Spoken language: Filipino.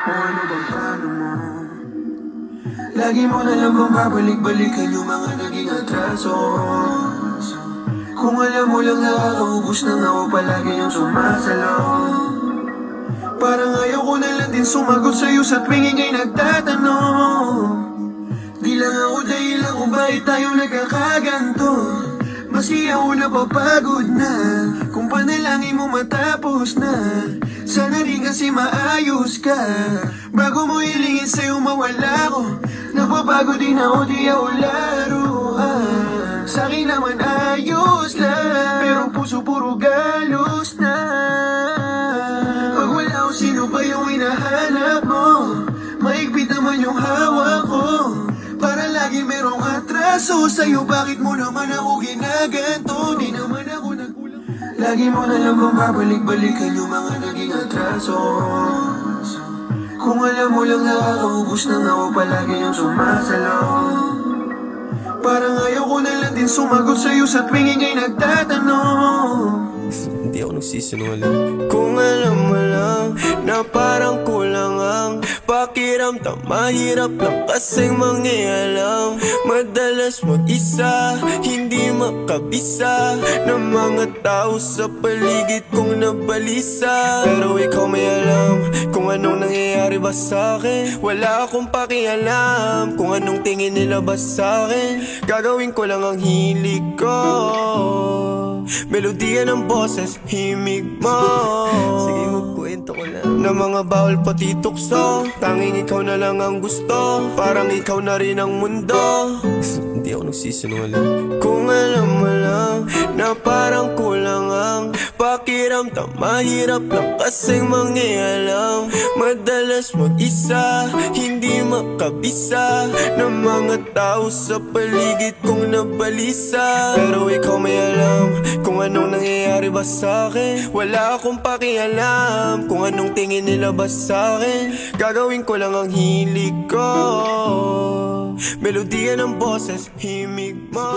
O ano bang plano mo? Lagi mo na lang bang babalik-balikan yung mga naging atraso? Kung alam mo lang nakakaubos na nga o palagi yung sumasalo. Parang ayaw ko na lang din sumagot sa'yo sa tuwing ingay nagtatanong. Di lang ako dahilan kung bakit tayo nagkakaganto. Maski ako napapagod na, kung panalangin mo matapos na. Sana rin kasi maayos ka, bago mo hilingin sa'yo mawala ko. Napapagod din ako, di ako laruan. Sa'kin naman ayos lang, pero puso puro galos na. Pag wala ko, sino ba yung hinahanap mo? Maigpit naman yung hawak ko, para lagi merong atraso sa'yo. Bakit mo naman ako ginaganto? Di naman ako nagkulang. Lagi mo na lang bang babalik-balikan yung mga naging atraso? Kung alam mo lang nakakaubos na nga o palagi yung sumasalo. Parang ayaw ko na lang din sumagot sa'yo sa tuwing ingay nagtatanong. Hindi ako nagsisinungaling. Kung alam mo lang na parang kulang ang pakiramdam, mahirap lang kasing mangialam. Madalas mag-isa, hindi makabisa ng mga tao sa paligid kong nabalisa. Pero ikaw may alam kung anong nangyayari ba sa'kin. Wala akong pakialam kung anong tingin nila ba sa'kin. Gagawin ko lang ang hilig ko, melodiya ng boses, himig mo. Sige, magkwento ko lang na mga bawal pati tukso. Tanging ikaw na lang ang gusto, parang ikaw na rin ang mundo. Hindi ako nagsisinungaling. Kung alam mo lang na parang kulang ang pakiramdam, mahirap lang kasing mangialam. Madalas mag-isa, hindi makabisa ng mga tao sa paligid kong nabalisa. Pero ikaw may alam kung anong nangyayari ba sa'kin. Wala akong pakialam kung anong tingin nila ba sa'kin. Gagawin ko lang ang hilig ko, melodiya ng boses, himig mo.